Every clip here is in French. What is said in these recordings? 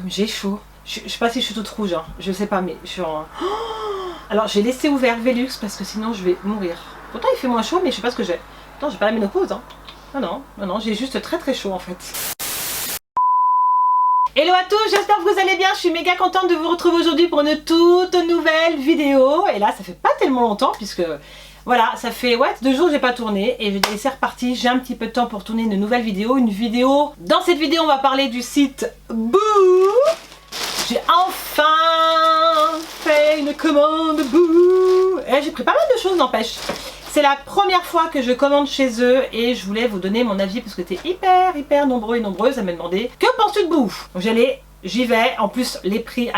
comme j'ai chaud. Je sais pas si je suis toute rouge, hein. Je sais pas, mais je suis en... Alors j'ai laissé ouvert Velux parce que sinon je vais mourir. Pourtant il fait moins chaud, mais je sais pas ce que j'ai. Attends, j'ai pas la ménopause, hein. Non, j'ai juste très très chaud en fait. Hello à tous, j'espère que vous allez bien, je suis méga contente de vous retrouver aujourd'hui pour une toute nouvelle vidéo. Et là ça fait pas tellement longtemps puisque voilà, ça fait 2 jours que j'ai pas tourné et c'est reparti, j'ai un petit peu de temps pour tourner une nouvelle vidéo. Dans cette vidéo on va parler du site Boo. J'ai enfin fait une commande Boo. Et j'ai pris pas mal de choses n'empêche. C'est la première fois que je commande chez eux et je voulais vous donner mon avis parce que t'es hyper nombreux et nombreuses à me demander que penses-tu de Boo. Donc j'y vais, en plus les prix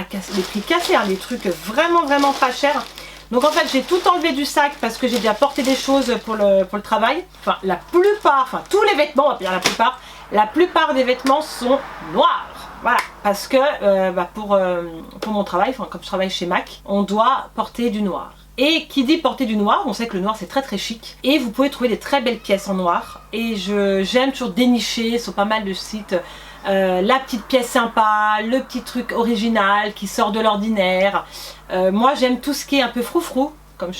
cassés, hein, les trucs vraiment pas chers. Donc en fait j'ai tout enlevé du sac parce que j'ai déjà porté des choses pour le travail. Enfin la plupart, tous les vêtements, on va dire la plupart des vêtements sont noirs. Voilà, parce que pour mon travail, comme je travaille chez MAC, on doit porter du noir. Et qui dit porter du noir, on sait que le noir c'est très chic. Et vous pouvez trouver des très belles pièces en noir. Et j'aime toujours dénicher sur pas mal de sites la petite pièce sympa, le petit truc original qui sort de l'ordinaire. Moi j'aime tout ce qui est un peu froufrou, comme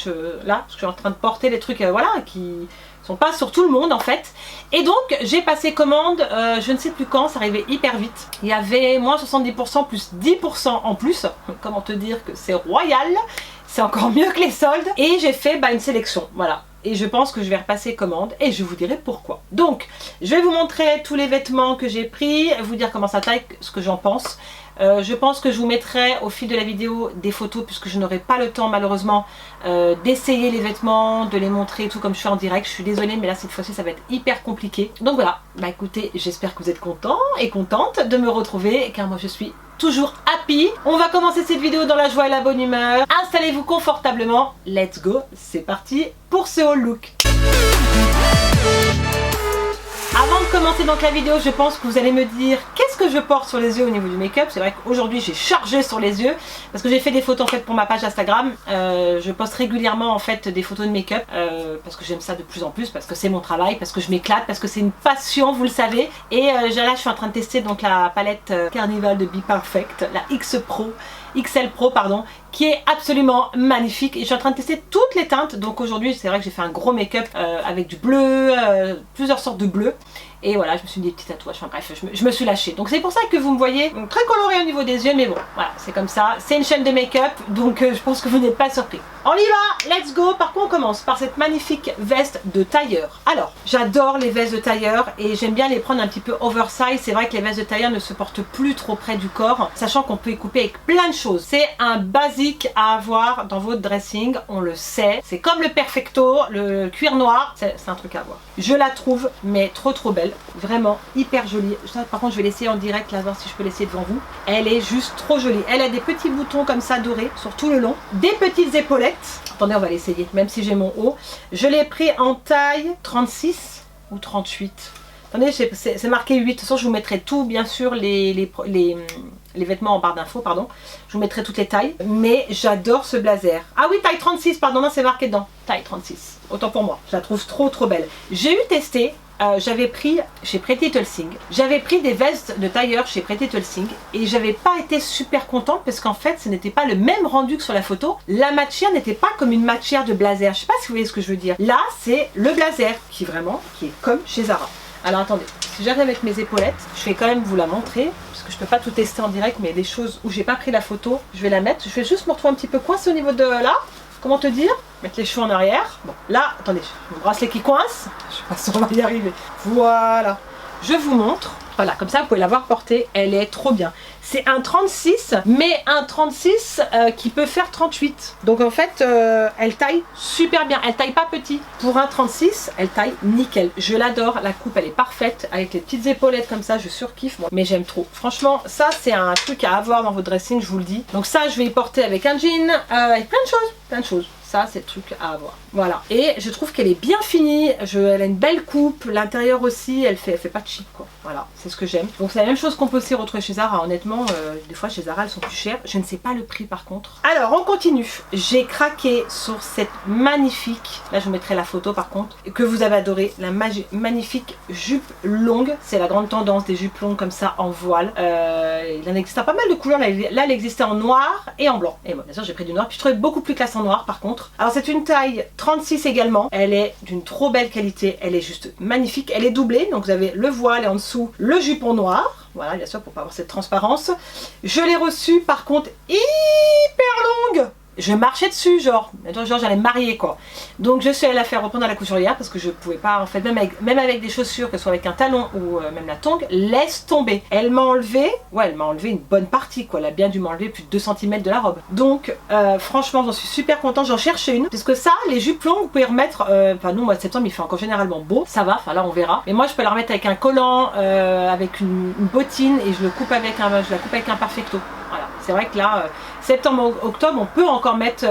là, parce que je suis en train de porter des trucs qui sont pas sur tout le monde en fait. Et donc j'ai passé commande, je ne sais plus quand, ça arrivait hyper vite. Il y avait moins 70% plus 10% en plus. Comment te dire que c'est royal, c'est encore mieux que les soldes. Et j'ai fait une sélection, voilà. Et je pense que je vais repasser commande et je vous dirai pourquoi. Donc je vais vous montrer tous les vêtements que j'ai pris, vous dire comment ça taille, ce que j'en pense. Je pense que je vous mettrai au fil de la vidéo des photos puisque je n'aurai pas le temps malheureusement d'essayer les vêtements, de les montrer et tout comme je fais en direct. Je suis désolée mais là cette fois-ci ça va être hyper compliqué. Donc voilà, écoutez, j'espère que vous êtes contents et contentes de me retrouver car moi je suis toujours happy. On va commencer cette vidéo dans la joie et la bonne humeur. Installez-vous confortablement, let's go, c'est parti pour ce haul look. Avant de commencer donc la vidéo, je pense que vous allez me dire qu'est-ce que je porte sur les yeux au niveau du make-up. C'est vrai qu'aujourd'hui j'ai chargé sur les yeux parce que j'ai fait des photos en fait pour ma page Instagram. Je poste régulièrement en fait des photos de make-up parce que j'aime ça de plus en plus, parce que c'est mon travail, parce que je m'éclate, parce que c'est une passion, vous le savez. Et là je suis en train de tester donc la palette Carnival de Be Perfect, la XL Pro pardon, qui est absolument magnifique et je suis en train de tester toutes les teintes. Donc aujourd'hui c'est vrai que j'ai fait un gros make-up avec du bleu, plusieurs sortes de bleu. Et voilà, je me suis mis des petits tatouages, enfin bref, je me suis lâchée. Donc c'est pour ça que vous me voyez très colorée au niveau des yeux, mais bon, voilà, c'est comme ça. C'est une chaîne de make-up, donc je pense que vous n'êtes pas surpris. On y va, let's go. Par contre, on commence par cette magnifique veste de tailleur. Alors, j'adore les vestes de tailleur et j'aime bien les prendre un petit peu oversize. C'est vrai que les vestes de tailleur ne se portent plus trop près du corps, sachant qu'on peut y couper avec plein de choses. C'est un basique à avoir dans votre dressing, on le sait. C'est comme le perfecto, le cuir noir, c'est un truc à avoir. Je la trouve, mais trop belle. Vraiment hyper jolie. Ça, par contre je vais l'essayer en direct là, voir si je peux l'essayer devant vous. Elle est juste trop jolie. Elle a des petits boutons comme ça dorés sur tout le long, des petites épaulettes. Attendez, on va l'essayer même si j'ai mon haut. Je l'ai pris en taille 36 ou 38. Attendez, c'est marqué 8. De toute façon je vous mettrai tout bien sûr les vêtements en barre d'infos, pardon. Je vous mettrai toutes les tailles. Mais j'adore ce blazer. Ah oui, taille 36, pardon, non, c'est marqué dedans. Taille 36. Autant pour moi. Je la trouve trop belle. J'ai eu testé. J'avais pris chez Pretty Little Thing. J'avais pris des vestes de tailleur chez Pretty Little Thing. Et j'avais pas été super contente parce qu'en fait, ce n'était pas le même rendu que sur la photo. La matière n'était pas comme une matière de blazer. Je sais pas si vous voyez ce que je veux dire. Là, c'est le blazer qui est comme chez Zara. Alors attendez, si j'arrive avec mes épaulettes, je vais quand même vous la montrer, parce que je peux pas tout tester en direct, mais il y a des choses où j'ai pas pris la photo, je vais la mettre. Je vais juste me retrouver un petit peu coincée au niveau de là, comment te dire, mettre les cheveux en arrière. Bon, là, attendez, mon bracelet qui coince, je sais pas si on va y arriver. Voilà, je vous montre. Voilà, comme ça vous pouvez l'avoir portée, elle est trop bien. C'est un 36, mais un 36 qui peut faire 38. Donc en fait, elle taille super bien, elle taille pas petit. Pour un 36, elle taille nickel. Je l'adore, la coupe elle est parfaite, avec les petites épaulettes comme ça, je surkiffe. Moi. Mais j'aime trop. Franchement, ça c'est un truc à avoir dans votre dressing, je vous le dis. Donc ça, je vais y porter avec un jean, avec plein de choses. Ça, c'est le truc à avoir. Voilà. Et je trouve qu'elle est bien finie. Elle a une belle coupe. L'intérieur aussi, elle fait pas de chic, quoi. Voilà, c'est ce que j'aime. Donc c'est la même chose qu'on peut aussi retrouver chez Zara. Honnêtement, des fois chez Zara, elles sont plus chères. Je ne sais pas le prix par contre. Alors, on continue. J'ai craqué sur cette magnifique, là je vous mettrai la photo par contre, que vous avez adoré, la magnifique jupe longue. C'est la grande tendance des jupes longues comme ça en voile. Il en existe pas mal de couleurs. Là, elle existait en noir et en blanc. Et moi, bien sûr, j'ai pris du noir. Puis je trouvais beaucoup plus classe en noir par contre. Alors, c'est une taille 36 également. Elle est d'une trop belle qualité. Elle est juste magnifique. Elle est doublée. Donc, vous avez le voile et en dessous le jupon noir. Voilà, bien sûr, pour pas avoir cette transparence. Je l'ai reçue par contre hyper longue. Je marchais dessus, genre j'allais me marier quoi. Donc je suis allée la faire reprendre à la couturière parce que je pouvais pas, en fait, même avec des chaussures, que ce soit avec un talon ou même la tongue, laisse tomber. Elle m'a enlevé, elle m'a enlevé une bonne partie quoi. Elle a bien dû m'enlever plus de 2 cm de la robe. Donc franchement, j'en suis super contente. J'en cherchais une. Parce que ça, les jupes longues, vous pouvez remettre, enfin nous, au mois de septembre, il fait encore généralement beau. Ça va, enfin là on verra. Mais moi je peux la remettre avec un collant, avec une bottine et je la coupe avec un perfecto. Voilà, c'est vrai que là, septembre, octobre, on peut encore mettre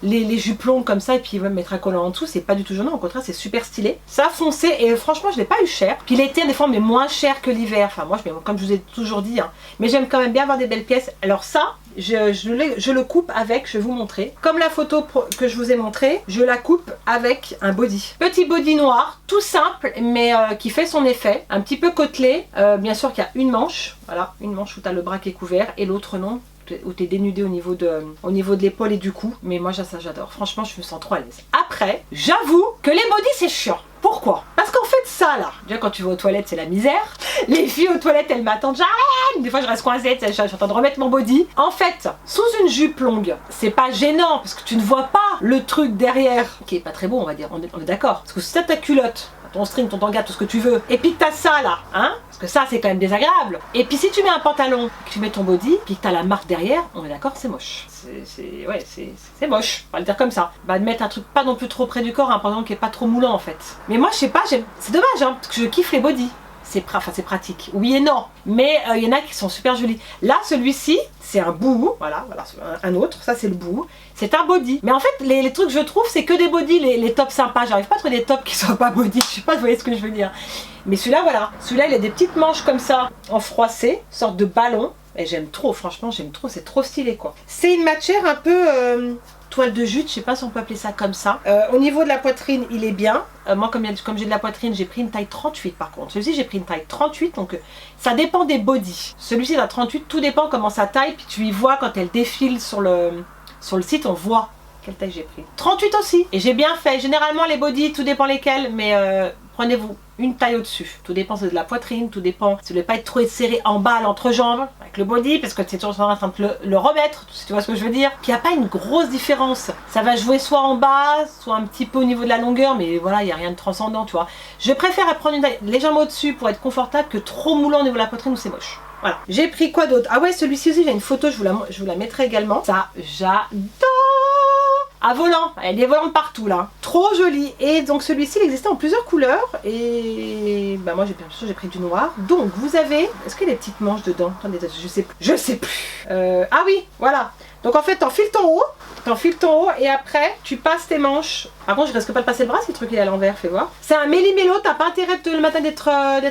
les jupes longues comme ça et puis même mettre un collant en dessous. C'est pas du tout gênant, au contraire, c'est super stylé. Ça a foncé et franchement, je l'ai pas eu cher. Puis l'été, des fois, mais moins cher que l'hiver. Enfin, moi, comme je vous ai toujours dit, hein. Mais j'aime quand même bien avoir des belles pièces. Alors ça, je le coupe avec, je vais vous montrer. Comme la photo que je vous ai montrée, je la coupe avec un body. Petit body noir, tout simple, mais qui fait son effet. Un petit peu côtelé. Bien sûr qu'il y a une manche. Voilà, une manche où tu as le bras qui est couvert et l'autre non. Où tu es dénudé au niveau de l'épaule et du cou. Mais moi ça j'adore, franchement je me sens trop à l'aise. Après, j'avoue que les bodys c'est chiant. Pourquoi? Parce qu'en fait ça là, déjà quand tu vas aux toilettes c'est la misère. Les filles aux toilettes elles m'attendent, j'arrête. Des fois je reste coincée, je suis en train de remettre mon body. En fait, sous une jupe longue, c'est pas gênant parce que tu ne vois pas le truc derrière. Qui est pas très beau on va dire, on est d'accord. Parce que si t'as ta culotte, ton string, ton tanga, tout ce que tu veux, et puis que t'as ça là, hein, parce que ça c'est quand même désagréable. Et puis si tu mets un pantalon, que tu mets ton body, puis que t'as la marque derrière, on est d'accord, c'est moche. C'est moche, on va le dire comme ça. Bah de mettre un truc pas non plus trop près du corps, un pantalon qui est pas trop moulant en fait. Mais moi je sais pas, c'est dommage hein, parce que je kiffe les bodys. C'est pratique, oui et non, mais il y en a qui sont super jolis. Là celui-ci c'est un bout, voilà un autre, ça c'est le bout, c'est un body. Mais en fait les trucs que je trouve c'est que des bodys, les tops sympas. J'arrive pas à trouver des tops qui soient pas body, je sais pas, vous voyez ce que je veux dire. Mais celui-là voilà, celui-là il a des petites manches comme ça en froissé, sorte de ballon. Et j'aime trop, franchement j'aime trop, c'est trop stylé quoi. C'est une matière un peu toile de jute, je sais pas si on peut appeler ça comme ça. Au niveau de la poitrine il est bien. Moi comme j'ai de la poitrine j'ai pris une taille 38 par contre. Celui-ci j'ai pris une taille 38 donc ça dépend des bodys. Celui-ci est à 38, tout dépend comment ça taille. Puis tu y vois quand elle défile sur le site, on voit quelle taille j'ai pris. 38 aussi. Et j'ai bien fait. Généralement les bodys, tout dépend lesquels, mais prenez-vous une taille au-dessus. Tout dépend de la poitrine, tout dépend. Si vous ne voulez pas être trop serré en bas à l'entrejambe avec le body, parce que tu es toujours en train de le remettre, si tu vois ce que je veux dire. Qu'il n'y a pas une grosse différence. Ça va jouer soit en bas, soit un petit peu au niveau de la longueur, mais voilà, il n'y a rien de transcendant, tu vois. Je préfère prendre une taille légèrement au-dessus pour être confortable que trop moulant au niveau de la poitrine où c'est moche. Voilà. J'ai pris quoi d'autre? Ah ouais, celui-ci aussi, j'ai une photo, je vous la mettrai également. Ça, j'adore. À volant, elle est volante partout là, trop jolie. Et donc celui-ci il existait en plusieurs couleurs et bah moi j'ai pris du noir. Donc vous avez, est-ce qu'il y a des petites manches dedans? Attendez, je sais plus. Ah oui, voilà. Donc en fait t'enfiles ton haut et après tu passes tes manches. Par contre je risque pas de passer le bras si le truc il est à l'envers, fais voir. C'est un méli-mélo, t'as pas intérêt le matin d'être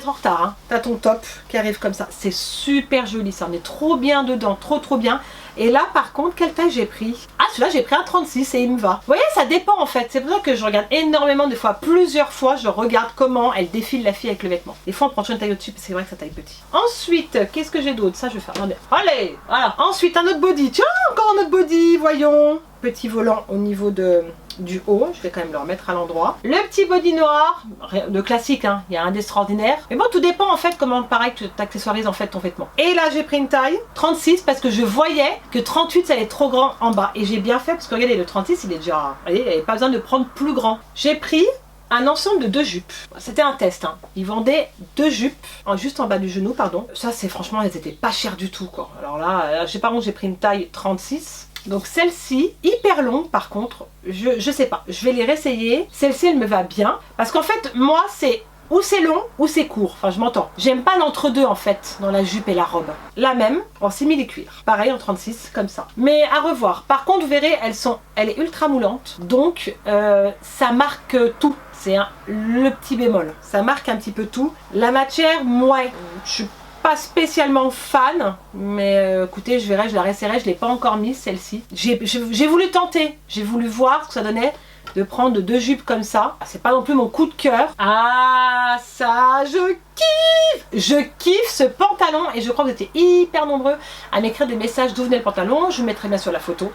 en retard. Hein. T'as ton top qui arrive comme ça, c'est super joli, ça on est trop bien dedans, trop bien. Et là par contre quelle taille j'ai pris? Ah celui-là j'ai pris un 36 et il me va. Vous voyez ça dépend en fait, c'est pour ça que je regarde énormément des fois, plusieurs fois je regarde comment elle défile la fille avec le vêtement. Des fois on prend toujours une taille au-dessus parce que c'est vrai que ça taille petit. Ensuite qu'est-ce que j'ai d'autre? Ça je vais faire, attendez. Allez, voilà. Ensuite un autre body, tiens encore un autre body, voyons. Petit volant au niveau du haut, je vais quand même le remettre à l'endroit. Le petit body noir, de classique, hein, il y a rien d'extraordinaire. Mais bon, tout dépend en fait comment pareil tu accessoirises en fait ton vêtement. Et là j'ai pris une taille 36 parce que je voyais que 38 ça allait être trop grand en bas. Et j'ai bien fait parce que regardez, le 36 il est déjà, vous voyez, il n'y avait pas besoin de prendre plus grand. J'ai pris un ensemble de 2 jupes. C'était un test, hein. Ils vendaient 2 jupes, juste en bas du genou, pardon. Ça c'est franchement, elles étaient pas chères du tout quoi. Alors là, je sais pas, j'ai pris une taille 36. Donc celle-ci, hyper longue par contre, je sais pas, je vais les réessayer. Celle-ci elle me va bien, parce qu'en fait moi c'est ou c'est long ou c'est court, enfin je m'entends. J'aime pas l'entre-deux en fait dans la jupe et la robe. La même en simili cuir, pareil en 36 comme ça. Mais à revoir. Par contre vous verrez elle est ultra moulante, donc ça marque tout. C'est le petit bémol, ça marque un petit peu tout. La matière, moi je suis pas spécialement fan, mais écoutez, je verrai, je la réessayerai, je l'ai pas encore mise celle-ci. J'ai voulu tenter, j'ai voulu voir ce que ça donnait de prendre 2 jupes comme ça. C'est pas non plus mon coup de cœur. Ah ça, je kiffe! Je kiffe ce pantalon et je crois que vous étiez hyper nombreux à m'écrire des messages d'où venait le pantalon. Je vous mettrai bien sur la photo.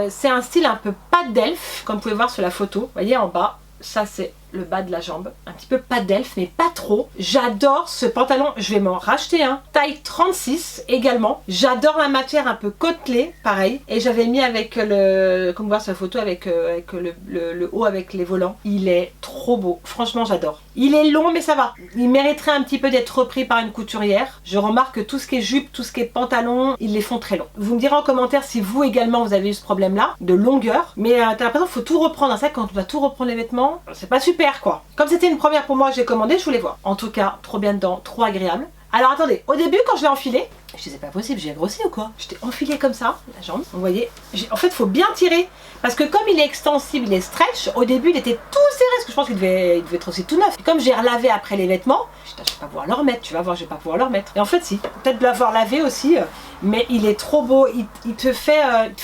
C'est un style un peu pâte d'elfe, comme vous pouvez voir sur la photo. Vous voyez en bas, ça c'est le bas de la jambe, un petit peu pas d'elfe mais pas trop. J'adore ce pantalon, je vais m'en racheter un, taille 36 également. J'adore la matière un peu côtelée, pareil, et j'avais mis avec le, comme vous voyez sur la photo, avec le haut avec les volants. Il est trop beau, franchement j'adore. Il est long mais ça va, il mériterait un petit peu d'être repris par une couturière. Je remarque que tout ce qui est jupe, tout ce qui est pantalon, ils les font très longs. Vous me direz en commentaire si vous également vous avez eu ce problème là de longueur, mais t'as l'impression qu'il faut tout reprendre. C'est ça, quand on doit tout reprendre les vêtements, c'est pas super quoi. Comme c'était une première pour moi, j'ai commandé, je voulais voir. En tout cas, trop bien dedans, trop agréable. Alors attendez, au début quand je l'ai enfilé, je disais pas possible, j'ai grossi ou quoi? J'étais enfilé comme ça, la jambe, vous voyez. En fait, il faut bien tirer, parce que comme il est extensible, il est stretch, au début il était tout serré, parce que je pense qu'il devait être aussi tout neuf. Et comme j'ai relavé après les vêtements, je vais pas pouvoir le remettre, tu vas voir, je vais pas pouvoir le remettre. Et en fait si, peut-être de l'avoir lavé aussi, mais il est trop beau, il te fait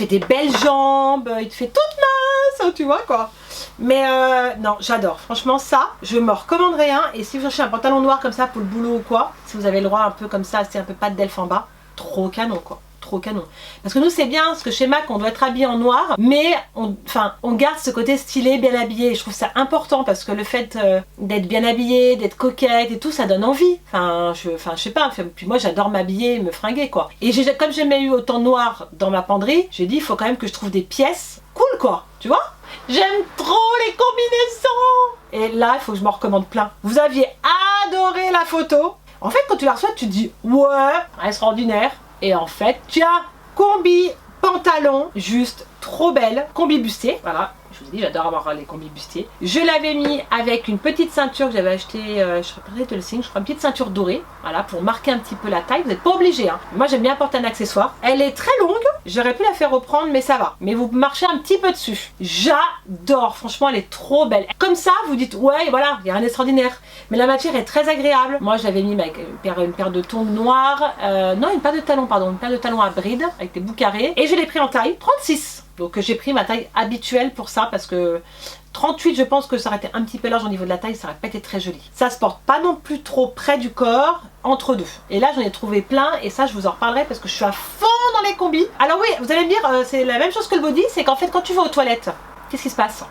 des belles jambes, il te fait toute mince, tu vois quoi. Mais non, j'adore. Franchement, ça, je me recommanderais un. Et si vous cherchez un pantalon noir comme ça pour le boulot ou quoi, si vous avez le droit un peu comme ça, c'est un peu pas d'elfe en bas, trop canon quoi. Trop canon. Parce que nous, c'est bien, parce que chez MAC, on doit être habillé en noir, mais on garde ce côté stylé, bien habillé. Et je trouve ça important parce que le fait d'être bien habillé, d'être coquette et tout, ça donne envie. Je sais pas. Puis moi, j'adore m'habiller et me fringuer quoi. Et comme j'ai jamais eu autant de noir dans ma penderie, j'ai dit, il faut quand même que je trouve des pièces cool quoi. Tu vois? J'aime trop les combinaisons! Et là, il faut que je m'en recommande plein. Vous aviez adoré la photo. En fait, quand tu la reçois, tu te dis ouais, extraordinaire. Et en fait, tiens, combi, pantalon, juste trop belle. Combi bustier, voilà. Je vous ai dit, j'adore avoir les combis bustiers. Je l'avais mis avec une petite ceinture que j'avais achetée, je crois, le signe, je crois, une petite ceinture dorée, voilà, pour marquer un petit peu la taille. Vous n'êtes pas obligé, hein. Moi, j'aime bien porter un accessoire. Elle est très longue, j'aurais pu la faire reprendre, mais ça va. Mais vous marchez un petit peu dessus. J'adore, franchement, elle est trop belle. Comme ça, vous dites, ouais, voilà, il y a rien d'extraordinaire. Mais la matière est très agréable. Moi, je l'avais mis avec une paire de tongs noirs, non, une paire de talons, pardon, une paire de talons à bride, avec des bouts carrés. Et je l'ai pris en taille 36. Donc j'ai pris ma taille habituelle pour ça parce que 38 je pense que ça aurait été un petit peu large au niveau de la taille, ça aurait pas été très joli. Ça se porte pas non plus trop près du corps, entre deux. Et là j'en ai trouvé plein et ça je vous en reparlerai parce que je suis à fond dans les combis. Alors oui, vous allez me dire, c'est la même chose que le body, c'est qu'en fait quand tu vas aux toilettes, qu'est-ce qui se passe?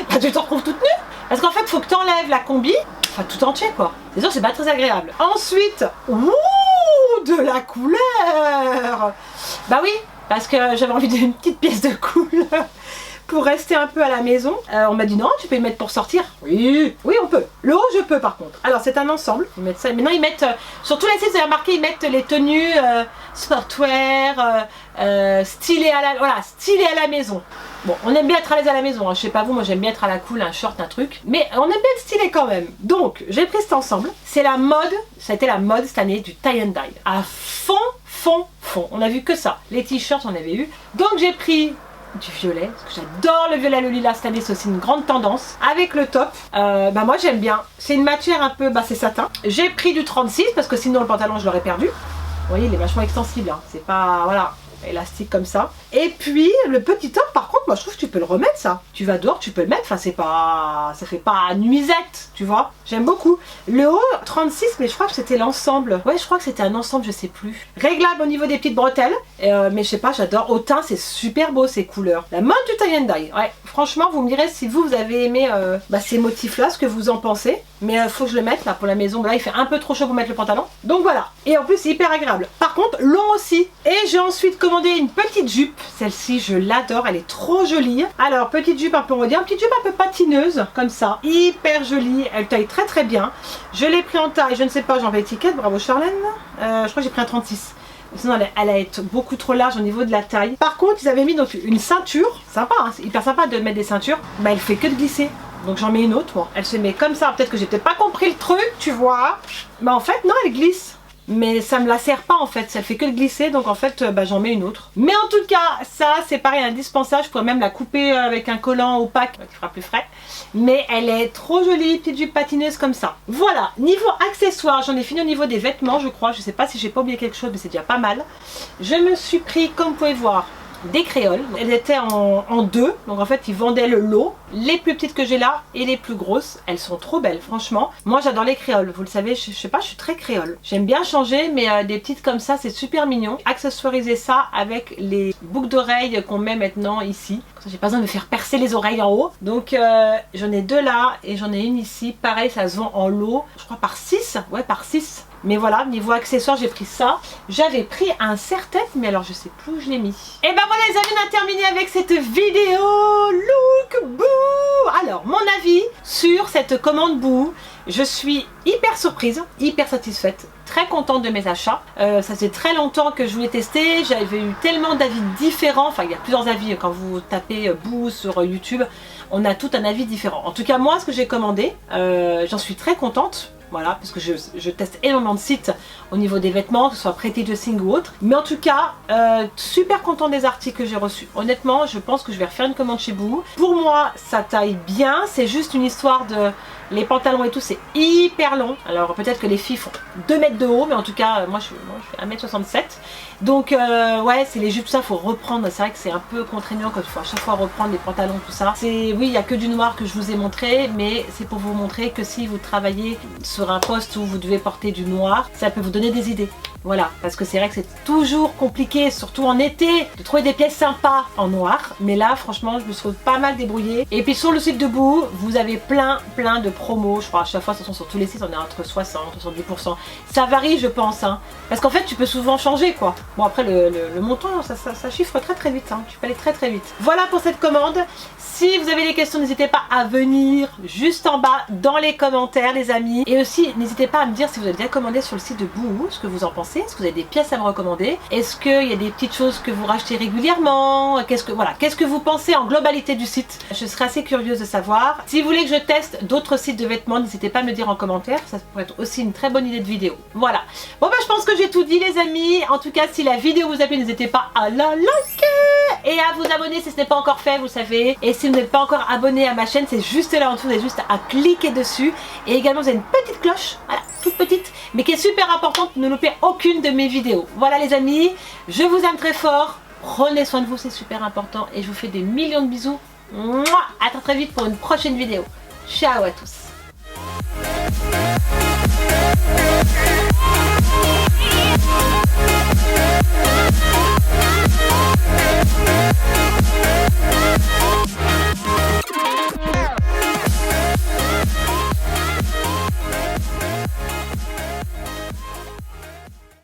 Bah, tu te retrouves toute nue. Parce qu'en fait il faut que tu enlèves la combi, enfin tout entier quoi. C'est sûr c'est pas très agréable. Ensuite, ouh, de la couleur. Bah oui. Parce que j'avais envie d'une petite pièce de couleur pour rester un peu à la maison. On m'a dit non, tu peux le mettre pour sortir. Oui, oui on peut. Le haut je peux par contre. Alors c'est un ensemble. Ils mettent ça. Maintenant ils mettent, sur tous les sites vous avez remarqué, ils mettent les tenues sportwear, stylées à la maison. Bon, on aime bien être à l'aise à la maison, hein. Je sais pas vous, moi j'aime bien être à la cool, un short, un truc. Mais on aime bien être stylé quand même. Donc, j'ai pris cet ensemble. C'est la mode, ça a été la mode cette année du tie and dye. À fond, fond, fond. On a vu que ça. Les t-shirts, on avait eu. Donc j'ai pris du violet, parce que j'adore le violet, le lilas cette année, c'est aussi une grande tendance. Avec le top, bah moi j'aime bien. C'est une matière un peu, bah c'est satin. J'ai pris du 36, parce que sinon le pantalon je l'aurais perdu. Vous voyez, il est vachement extensible, hein. C'est pas, voilà, élastique comme ça. Et puis le petit top par contre moi je trouve que tu peux le remettre ça. Tu vas dehors tu peux le mettre, enfin c'est pas, ça fait pas nuisette tu vois. J'aime beaucoup. Le haut 36 mais je crois que c'était l'ensemble. Ouais je crois que c'était un ensemble, je sais plus. Réglable au niveau des petites bretelles. Mais je sais pas, j'adore. Au teint c'est super beau ces couleurs. La mode du tie and dye. Ouais franchement vous me direz si vous avez aimé ces motifs là, ce que vous en pensez. Mais faut que je le mette là pour la maison. Là il fait un peu trop chaud pour mettre le pantalon. Donc voilà. Et en plus c'est hyper agréable. Par contre long aussi. Et j'ai ensuite commandé une petite jupe. Celle-ci je l'adore, elle est trop jolie. Alors petite jupe un peu, on va dire, une petite jupe un peu patineuse comme ça, hyper jolie, elle taille très très bien. Je l'ai pris en taille, je ne sais pas, j'en vais étiquette, bravo Charlène. Je crois que j'ai pris un 36. Sinon elle va être beaucoup trop large au niveau de la taille. Par contre ils avaient mis donc une ceinture, sympa, hein, c'est hyper sympa de mettre des ceintures. Bah elle fait que de glisser. Donc j'en mets une autre, moi. Elle se met comme ça, peut-être que j'ai peut-être pas compris le truc, tu vois. Mais en fait, non, elle glisse. Mais ça me la sert pas en fait, ça fait que de glisser, donc en fait j'en mets une autre. Mais en tout cas, ça c'est pareil, indispensable, je pourrais même la couper avec un collant opaque qui fera plus frais. Mais elle est trop jolie, petite jupe patineuse comme ça. Voilà, niveau accessoires, j'en ai fini au niveau des vêtements je crois, je sais pas si j'ai pas oublié quelque chose mais c'est déjà pas mal. Je me suis pris, comme vous pouvez voir, des créoles. Elles étaient en deux, donc en fait ils vendaient le lot. Les plus petites que j'ai là et les plus grosses, elles sont trop belles franchement. Moi j'adore les créoles, vous le savez, je sais pas, je suis très créole. J'aime bien changer, mais des petites comme ça c'est super mignon. Accessoiriser ça avec les boucles d'oreilles qu'on met maintenant ici. Comme ça j'ai pas besoin de me faire percer les oreilles en haut. Donc j'en ai deux là et j'en ai une ici. Pareil, ça se vend en lot, je crois par 6. Ouais, par 6. Mais voilà, niveau accessoires, j'ai pris ça. J'avais pris un serre-tête, mais alors je sais plus où je l'ai mis. Et ben voilà les amis, on a terminé avec cette vidéo look boo. Alors, mon avis sur cette commande boo. Je suis hyper surprise, hyper satisfaite, très contente de mes achats. Ça faisait très longtemps que je voulais tester, j'avais eu tellement d'avis différents. Enfin, il y a plusieurs avis quand vous tapez boo sur YouTube. On a tout un avis différent. En tout cas, moi, ce que j'ai commandé, j'en suis très contente. Voilà, parce que je teste énormément de sites au niveau des vêtements, que ce soit Pretty Dressing ou autre. Mais en tout cas, super content des articles que j'ai reçus. Honnêtement, je pense que je vais refaire une commande chez Boo. Pour moi, ça taille bien. C'est juste une histoire de... Les pantalons et tout, c'est hyper long. Alors peut-être que les filles font 2 mètres de haut, mais en tout cas, moi je fais 1m67. Donc ouais, c'est les jupes, ça faut reprendre. C'est vrai que c'est un peu contraignant quand il faut à chaque fois reprendre les pantalons, tout ça. Oui, il n'y a que du noir que je vous ai montré, mais c'est pour vous montrer que si vous travaillez sur un poste où vous devez porter du noir, ça peut vous donner des idées. Voilà, parce que c'est vrai que c'est toujours compliqué, surtout en été, de trouver des pièces sympas en noir. Mais là, franchement, je me suis pas mal débrouillée. Et puis sur le site de Boo, vous avez plein de promos. Je crois à chaque fois, de toute façon, sur tous les sites, on est entre 60 et 70%. Ça varie, je pense, hein. Parce qu'en fait, tu peux souvent changer, quoi. Bon, après, le montant, ça chiffre très vite, hein. Tu peux aller très vite. Voilà pour cette commande. Si vous avez des questions, n'hésitez pas à venir juste en bas dans les commentaires, les amis. Et aussi, n'hésitez pas à me dire si vous avez déjà commandé sur le site de Boo, ce que vous en pensez. Est-ce que vous avez des pièces à me recommander? Est-ce qu'il y a des petites choses que vous rachetez régulièrement? Qu'est-ce que vous pensez en globalité du site? Je serais assez curieuse de savoir. Si vous voulez que je teste d'autres sites de vêtements, n'hésitez pas à me dire en commentaire. Ça pourrait être aussi une très bonne idée de vidéo. Voilà. Bon bah je pense que j'ai tout dit les amis. En tout cas, si la vidéo vous a plu, n'hésitez pas à la liker et à vous abonner si ce n'est pas encore fait, vous savez. Et si vous n'êtes pas encore abonné à ma chaîne, c'est juste là en dessous, vous avez juste à cliquer dessus. Et également, vous avez une petite cloche, voilà, toute petite, mais qui est super importante pour ne louper aucune de mes vidéos. Voilà les amis, je vous aime très fort. Prenez soin de vous, c'est super important. Et je vous fais des millions de bisous. Mouah, à très vite pour une prochaine vidéo. Ciao à tous.